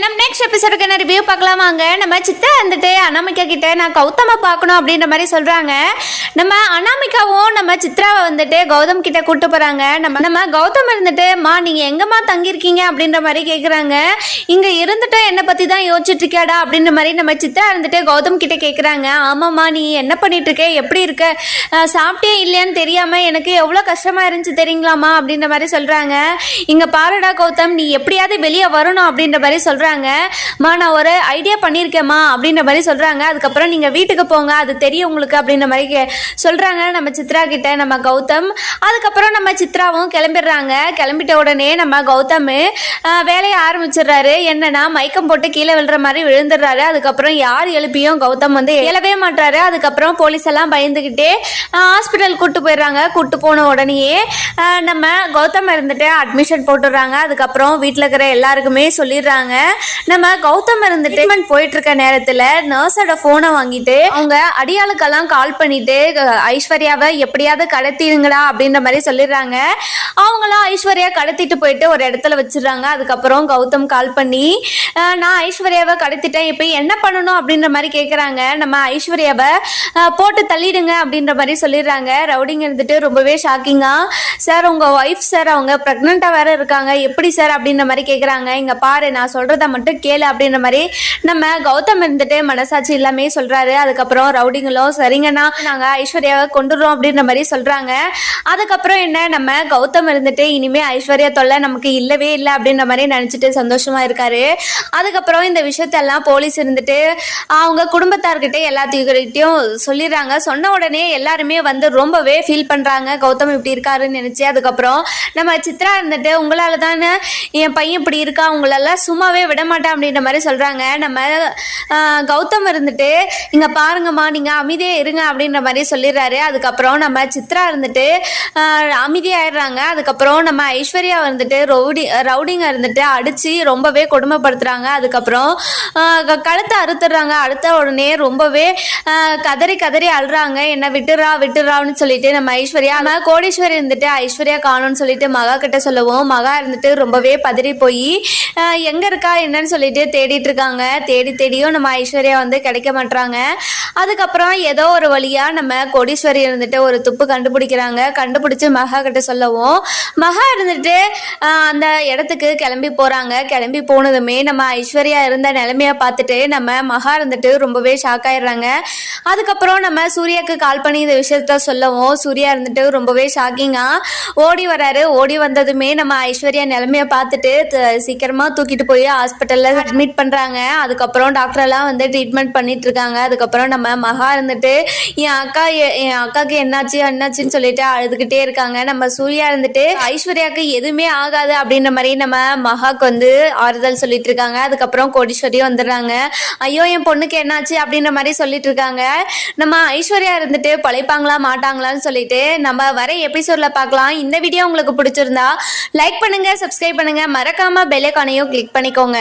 நம்ம நெக்ஸ்ட் எபிசோடுக்கு என்ன ரிவ்யூ பார்க்கலாமாங்க. நம்ம சித்ரா வந்துட்டு அனாமிகா கிட்ட நான் கௌதமை பார்க்கணும் அப்படின்ற மாதிரி சொல்றாங்க. நம்ம அனாமிகாவும் நம்ம சித்ராவை வந்துட்டு கௌதம் கிட்ட கூட்டு போறாங்க. நம்ம கௌதம் இருந்துட்டு மா நீங்க எங்கம்மா தங்கியிருக்கீங்க அப்படின்ற மாதிரி கேட்குறாங்க. இங்க இருந்துட்டு என்னை பத்தி தான் யோசிச்சுட்டு இருக்கியாடா அப்படின்ற மாதிரி நம்ம சித்ரா இருந்துட்டு கௌதம் கிட்ட கேட்குறாங்க. ஆமாம்மா நீ என்ன பண்ணிட்டு இருக்க, எப்படி இருக்க, சாப்பிட்டே இல்லையான்னு தெரியாம எனக்கு எவ்வளோ கஷ்டமா இருந்துச்சு தெரியுங்களாமா அப்படின்ற மாதிரி சொல்றாங்க. இங்க பாருடா கௌதம், நீ எப்படியாவது வெளியே வரணும் அப்படின்ற மாதிரி சொல்றாங்க. மா நான் ஒரு ஐடியா பண்ணியிருக்கேம்மா அப்படின்ற மாதிரி சொல்றாங்க. அதுக்கப்புறம் நீங்க வீட்டுக்கு போங்க, அது தெரியும் உங்களுக்கு அப்படின்ற மாதிரி சொல்றாங்க நம்ம சித்ரா கிட்ட நம்ம கௌதம். அதுக்கப்புறம் நம்ம சித்ராவும் கிளம்பிடுறாங்க. கிளம்பிட்ட உடனே நம்ம கௌதம் வேலையை ஆரம்பிச்சிடுறாரு. என்னன்னா மயக்கம் போட்டு கீழே விழுற மாதிரி விழுந்துடுறாரு. அதுக்கப்புறம் யார் எழுப்பியும் கௌதம் வந்து எழவே மாட்டாரு. அதுக்கப்புறம் போலீஸ் எல்லாம் பயந்துகிட்டே ஹாஸ்பிட்டல் கூட்டு போயிடுறாங்க. கூட்டு போன உடனேயே நம்ம கௌதம் இருந்துட்டு அட்மிஷன் போட்டுடுறாங்க. அதுக்கப்புறம் வீட்டில் இருக்கிற எல்லாருக்குமே சொல்லிடுறாங்க. நம்ம கௌதம் இருந்து ட்ரீட்மெண்ட் போயிட்டு இருக்க நேரத்தில் நர்ஸோட ஃபோனை வாங்கிட்டு அவங்க அடியாளுக்கெல்லாம் கால் பண்ணிட்டு ஐஸ்வர்யாவை எப்படியாவது கடத்திடுங்கடா அப்படின்ற மாதிரி சொல்லிடுறாங்க. அவங்களாம் ஐஸ்வர்யா கடத்திட்டு போயிட்டு ஒரு இடத்துல வச்சிடுறாங்க. அதுக்கப்புறம் கௌதம் கால் பண்ணி நான் ஐஸ்வர்யாவை கடத்திட்டேன், இப்போ என்ன பண்ணணும் அப்படின்ற மாதிரி கேட்குறாங்க. நம்ம ஐஸ்வர்யாவை போட்டு தள்ளிடுங்க அப்படின்ற மாதிரி சொல்லிடுறாங்க. ரவுடிங்க இருந்துட்டு ரொம்பவே ஷாக்கிங்கா, சார் உங்கள் ஒய்ஃப் சார் அவங்க ப்ரெக்னெண்ட்டாக வேற இருக்காங்க, எப்படி சார் அப்படின்ற மாதிரி கேட்குறாங்க. இங்கே பாரு நான் சொல்கிறத மட்டும் கேளு அப்படின்ற மாதிரி நம்ம கௌதம் இருந்துட்டு மனசாட்சி எல்லாமே சொல்கிறாரு. அதுக்கப்புறம் ரவுடிங்களும் சரிங்கண்ணா நாங்கள் ஐஸ்வர்யாவை கொண்டுடுறோம் அப்படின்ற மாதிரி சொல்கிறாங்க. அதுக்கப்புறம் என்ன நம்ம கௌதம் இருந்துட்டு இனிமே ஐஸ்வர்யா தொல்லை நமக்கு இல்லவே இல்லை அப்படின்ற மாதிரி நினச்சிட்டு சந்தோஷமா இருக்காரு. அதுக்கப்புறம் இந்த விஷயத்தெல்லாம் போலீஸ் இருந்துட்டு அவங்க குடும்பத்தார்கிட்ட எல்லாத்தையும் சொல்லிடுறாங்க. சொன்ன உடனே எல்லாருமே வந்து ரொம்பவே ஃபீல் பண்ணுறாங்க கௌதம் இப்படி இருக்காருன்னு நினச்சி. அதுக்கப்புறம் நம்ம சித்ரா இருந்துட்டு உங்களால் தானே என் பையன் இப்படி இருக்கா, உங்களெல்லாம் சும்மாவே விட மாட்டேன் அப்படின்ற மாதிரி சொல்கிறாங்க. நம்ம கௌதம் இருந்துட்டு இங்கே பாருங்கம்மா நீங்கள் அமைதியாக இருங்க அப்படின்ற மாதிரி சொல்லிடுறாரு. அதுக்கப்புறம் நம்ம சித்ரா இருந்துட்டு அமைதியாயிடுறாங்க. அதுக்கப்புறம் நம்ம ஐஸ்வர்யா வந்துட்டு ரவுடிங்க இருந்துட்டு அடித்து ரொம்பவே கொடுமைப்படுத்துகிறாங்க. அதுக்கப்புறம் கழுத்தை அறுத்துடுறாங்க. அடுத்த உடனே ரொம்பவே கதறி கதறி அழுறாங்க. என்ன விட்டுறான்னு சொல்லிட்டு நம்ம ஐஸ்வர்யா கோடீஸ்வரி இருந்துட்டு ஐஸ்வர்யா காணும்னு சொல்லிட்டு மகா கிட்ட சொல்லவும் மகா இருந்துட்டு ரொம்பவே பதறி போய் எங்க இருக்கா என்னன்னு சொல்லிட்டு தேடிட்டு இருக்காங்க. தேடியும் நம்ம ஐஸ்வர்யா வந்து கிடைக்க மாட்டாங்க. அதுக்கப்புறம் ஏதோ ஒரு வழியா நம்ம கோடீஸ்வரி இருந்துட்டு ஒரு துப்பு கண்டுபிடிக்கிறாங்க. கண்டுபிடிச்சு மகா கிட்ட சொல்லவும் மகா இருந்துட்டு அந்த இடத்துக்கு கிளம்பி போறாங்க. கிளம்பி போனதுமே நம்ம ஐஸ்வர்யா இருந்த நிலைமைய பார்த்துட்டு நம்ம மகா இருந்துட்டு ரொம்பவே ஷாக் ஆயிடுறாங்க. அதுக்கப்புறம் நம்ம சூர்யாவுக்கு கால் பண்ணி இந்த விஷயத்த சொல்லவும் சூர்யா இருந்துட்டு ரொம்பவே ஷாக்கிங்கா ஓடி வராரு. ஓடி வந்ததுமே நம்ம ஐஸ்வர்யா நிலைமைய பார்த்துட்டு சீக்கிரமா தூக்கிட்டு போய் ஹாஸ்பிட்டல்ல அட்மிட் பண்றாங்க. அதுக்கப்புறம் டாக்டர் எல்லாம் வந்து ட்ரீட்மெண்ட் பண்ணிட்டு இருக்காங்க. அதுக்கப்புறம் நம்ம மகா இருந்துட்டு என் அக்காக்கு என்னாச்சுன்னு சொல்லிட்டு அழுதுகிட்டே இருக்காங்க. நம்ம சூர்யா இருந்துட்டு ஐஸ்வர்யாவுக்கு எதுவுமே ஆகாது அப்படின்ற மாதிரி நம்ம மகாக்கு வந்து ஆறுதல் சொல்லிட்டு இருக்காங்க. அதுக்கப்புறம் கோடீஸ்வரியும் வந்துடுறாங்க. ஐயோ என் பொண்ணுக்கு என்னாச்சு அப்படின்ற மாதிரி சொல்லிட்டு இருக்காங்க. நம்ம ஐஸ்வர்யா இருந்துட்டு பழைப்பாங்களா மாட்டாங்களான்னு சொல்லிட்டு நம்ம வர எபிசோட்ல பார்க்கலாம். இந்த வீடியோ உங்களுக்கு பிடிச்சிருந்தா லைக் பண்ணுங்க, சப்ஸ்கிரைப் பண்ணுங்க, மறக்காம பெல் ஐகானையும் கிளிக் பண்ணிக்கோங்க.